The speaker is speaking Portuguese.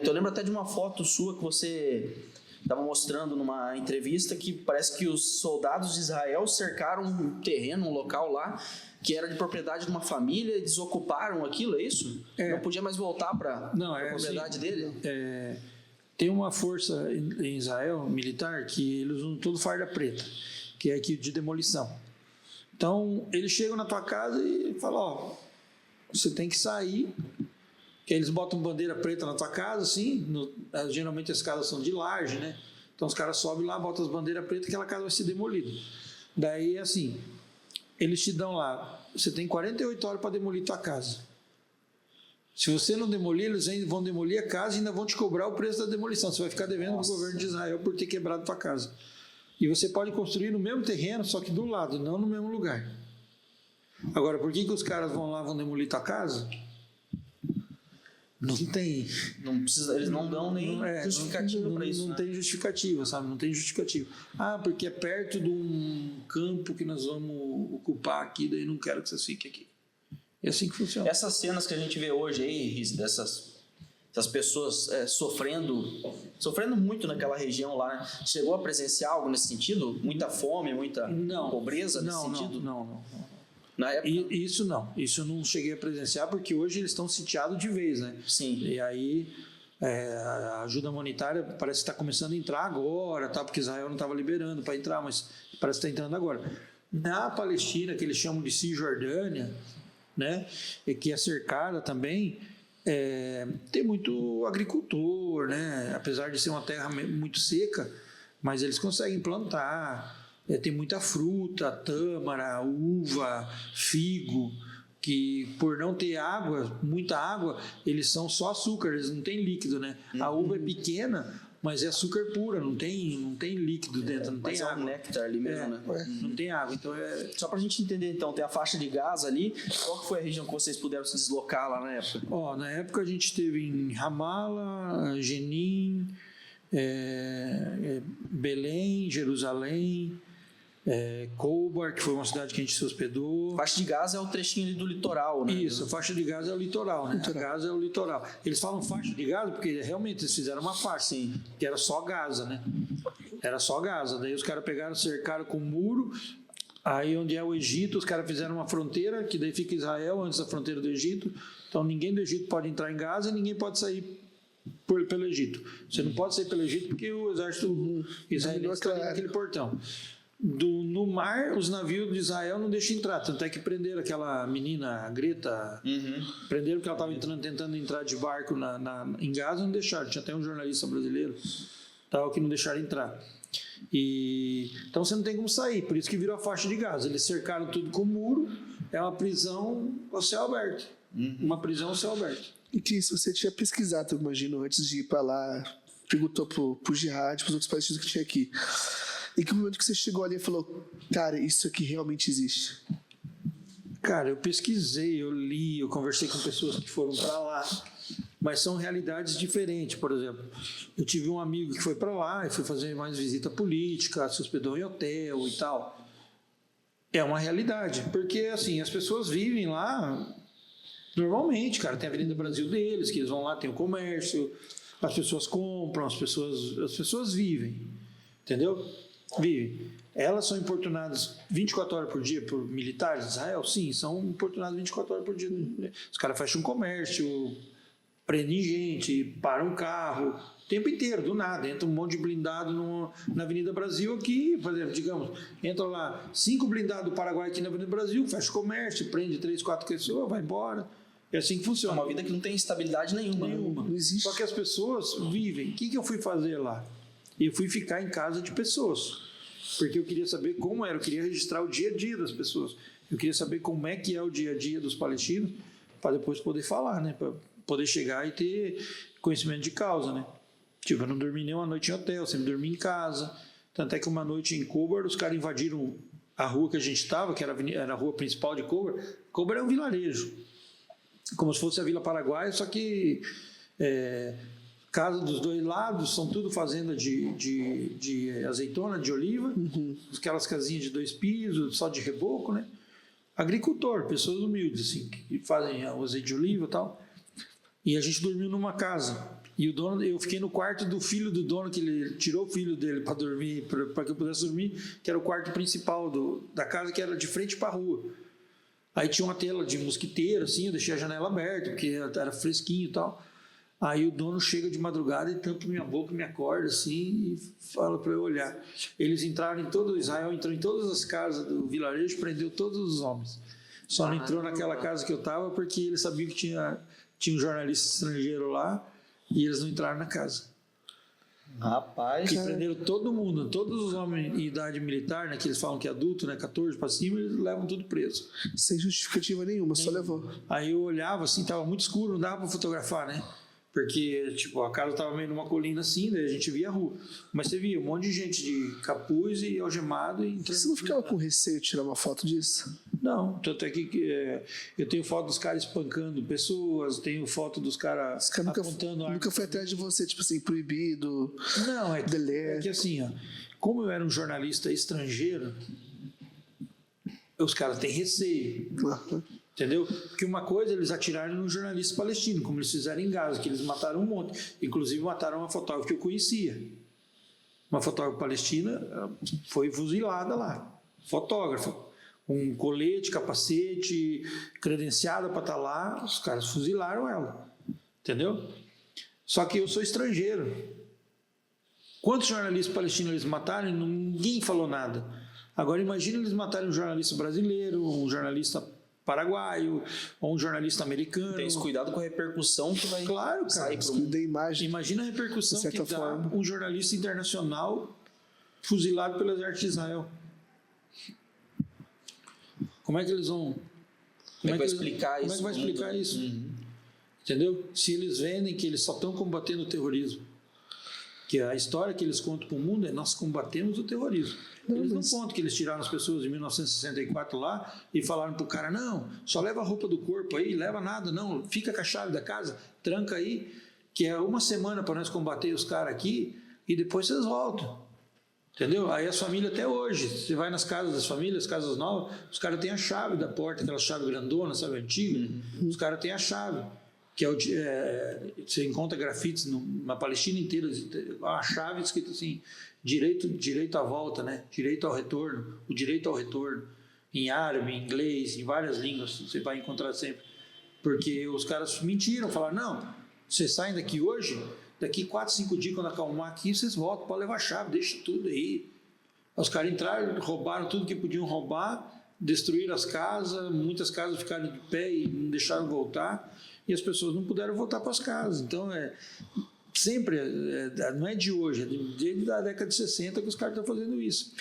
Eu lembro até de uma foto sua que você estava mostrando numa entrevista que parece que os soldados de Israel cercaram um terreno, um local lá, que era de propriedade de uma família e desocuparam aquilo, é isso? Não podia mais voltar para a propriedade dele? Tem uma força em Israel, militar, que eles usam tudo farda preta, que é aqui de demolição. Então, eles chegam na tua casa e falam, ó, você tem que sair, que eles botam bandeira preta na tua casa, assim, geralmente as casas são de laje, né? Então os caras sobem lá, botam as bandeiras pretas, aquela casa vai ser demolida. Daí, assim, eles te dão lá, você tem 48 horas para demolir tua casa. Se você não demolir, eles ainda vão demolir a casa e ainda vão te cobrar o preço da demolição. Você vai ficar devendo para o governo de Israel por ter quebrado tua casa. E você pode construir no mesmo terreno, só que do lado, não no mesmo lugar. Agora, por que os caras vão lá, vão demolir tua casa? Não tem. Não precisa, eles não dão nem justificativa para isso. Não tem justificativa, sabe? Não tem justificativa. Ah, porque é perto de um campo que nós vamos ocupar aqui, daí não quero que vocês fiquem aqui. É assim que funciona. Essas cenas que a gente vê hoje aí, Riz, dessas pessoas sofrendo muito naquela região lá, né? Chegou a presenciar algo nesse sentido? Muita fome, muita pobreza nesse sentido? Não. Na época? Isso eu não cheguei a presenciar, porque hoje eles estão sitiados de vez, né? Sim. E aí a ajuda humanitária parece que está começando a entrar agora, tá? Porque Israel não estava liberando para entrar, mas parece que está entrando agora. Na Palestina, que eles chamam de Cisjordânia, né? E que é cercada também, tem muito agricultor, né? Apesar de ser uma terra muito seca, mas eles conseguem plantar. Tem muita fruta, tâmara, uva, figo, que por não ter água, muita água, eles são só açúcar, eles não têm líquido, né? A uva é pequena, mas é açúcar pura, não tem líquido dentro, não tem água. É um néctar ali mesmo, né? Não tem água, então Só pra gente entender, então, tem a faixa de Gaza ali, qual que foi a região que vocês puderam se deslocar lá na época? Na época a gente esteve em Ramala, Jenin, Belém, Jerusalém, Khobar, que foi uma cidade que a gente se hospedou. A faixa de Gaza é o trechinho ali do litoral, né? Isso, a faixa de Gaza é o litoral, né? A Gaza é o litoral. Eles falam faixa de Gaza porque realmente eles fizeram uma faixa, sim, que era só Gaza, né? Era só Gaza. Daí os caras pegaram, cercaram com um muro. Aí onde é o Egito, os caras fizeram uma fronteira, que daí fica Israel antes da fronteira do Egito. Então ninguém do Egito pode entrar em Gaza e ninguém pode sair pelo Egito. Você não pode sair pelo Egito porque o exército israelense está ali naquele portão. No mar, os navios de Israel não deixam entrar, tanto é que prenderam aquela menina, a Greta, prenderam porque ela estava tentando entrar de barco em Gaza, não deixaram, tinha até um jornalista brasileiro que não deixaram entrar. Então você não tem como sair, por isso que virou a faixa de Gaza. Eles cercaram tudo com muro, é uma prisão ao céu aberto. Uma prisão ao céu aberto. E que se você tinha pesquisado, eu imagino, antes de ir para lá, perguntou pro Jihad, pros outros palestinos que tinha aqui. E que momento que você chegou ali e falou, cara, isso aqui realmente existe? Cara, eu pesquisei, eu li, eu conversei com pessoas que foram para lá, mas são realidades diferentes. Por exemplo, eu tive um amigo que foi para lá e foi fazer mais visita política, se hospedou em hotel e tal. É uma realidade, porque assim, as pessoas vivem lá normalmente, cara. Tem a Avenida Brasil deles, que eles vão lá, tem o comércio, as pessoas compram, as pessoas vivem, entendeu? Vivem. Elas são importunadas 24 horas por dia por militares de Israel? Sim, são importunadas 24 horas por dia. Os caras fecham um comércio, prendem gente, param um carro, o tempo inteiro, do nada. Entra um monte de blindado na Avenida Brasil aqui, por exemplo, digamos, entra lá 5 blindados do Paraguai aqui na Avenida Brasil, fecha o comércio, prende 3, 4 pessoas, vai embora. É assim que funciona. É uma vida que não tem estabilidade nenhuma. Não existe. Só que as pessoas vivem. O que eu fui fazer lá? Eu fui ficar em casa de pessoas, porque eu queria saber como era, eu queria registrar o dia a dia das pessoas, eu queria saber como é que é o dia a dia dos palestinos, para depois poder falar, né? Para poder chegar e ter conhecimento de causa, né? Tipo, eu não dormi nem uma noite em hotel, eu sempre dormi em casa. Tanto é que uma noite em Khobar, os caras invadiram a rua que a gente estava, que era a rua principal de Khobar. Khobar é um vilarejo, como se fosse a Vila Paraguai, só que casa dos dois lados, são tudo fazenda de azeitona, de oliva, aquelas casinhas de 2 pisos, só de reboco, né? Agricultor, pessoas humildes, assim, que fazem o azeite de oliva e tal. E a gente dormiu numa casa. E o dono, eu fiquei no quarto do filho do dono, que ele tirou o filho dele para dormir, para que eu pudesse dormir, que era o quarto principal da casa, que era de frente para a rua. Aí tinha uma tela de mosquiteiro, assim, eu deixei a janela aberta, porque era fresquinho e tal. Aí o dono chega de madrugada e tampa minha boca, me acorda assim e fala para eu olhar. Eles entraram em todo Israel, entrou em todas as casas do vilarejo, prendeu todos os homens. Só não entrou naquela casa que eu estava porque eles sabiam que tinha um jornalista estrangeiro lá e eles não entraram na casa. Rapaz. E prenderam todo mundo, todos os homens em idade militar, né, que eles falam que é adulto, né, 14 para cima, eles levam tudo preso. Sem justificativa nenhuma, só levou. Aí eu olhava assim, estava muito escuro, não dava para fotografar, né? Porque, tipo, a casa estava meio numa colina assim, daí a gente via a rua. Mas você via um monte de gente de capuz e algemado. E você não ficava com receio de tirar uma foto disso? Não, tanto é que eu tenho foto dos caras espancando pessoas, tenho foto dos caras apontando... Nunca foi atrás de você, tipo assim, proibido, não, é que assim, ó, como eu era um jornalista estrangeiro, os caras têm receio. Entendeu? Porque uma coisa eles atiraram no jornalista palestino, como eles fizeram em Gaza, que eles mataram um monte. Inclusive mataram uma fotógrafa que eu conhecia. Uma fotógrafa palestina foi fuzilada lá. Fotógrafa. Um colete, capacete, credenciada para estar lá, os caras fuzilaram ela. Entendeu? Só que eu sou estrangeiro. Quantos jornalistas palestinos eles mataram? Ninguém falou nada. Agora imagine eles matarem um jornalista brasileiro, um jornalista paraguaio ou um jornalista americano. Tem esse cuidado com a repercussão que vai sair para da imagem. Imagina a repercussão que dá um jornalista internacional fuzilado pelo exército de Israel. Como é que eles vão... Como é que vai explicar isso? Como é que vai explicar isso? Entendeu? Se eles vendem que eles só estão combatendo o terrorismo. Que a história que eles contam para o mundo é nós combatemos o terrorismo. Eles não contam que eles tiraram as pessoas em 1964 lá e falaram para o cara, não, só leva a roupa do corpo aí, leva nada, não, fica com a chave da casa, tranca aí, que é uma semana para nós combater os caras aqui e depois vocês voltam. Entendeu? Aí as famílias até hoje, você vai nas casas das famílias, casas novas, os caras têm a chave da porta, aquela chave grandona, sabe, antiga, os caras têm a chave. Que você encontra grafites na Palestina inteira, a chave escrita assim, direito à volta, né? Direito ao retorno, o direito ao retorno, em árabe, em inglês, em várias línguas, você vai encontrar sempre. Porque os caras mentiram, falaram, não, vocês saem daqui hoje, daqui 4, 5 dias, quando acalmar aqui, vocês voltam, pode levar a chave, deixa tudo aí. Os caras entraram, roubaram tudo que podiam roubar, destruíram as casas, muitas casas ficaram de pé e não deixaram voltar, e as pessoas não puderam voltar para as casas. Então, sempre, não é de hoje, é desde a década de 60 que os caras estão fazendo isso.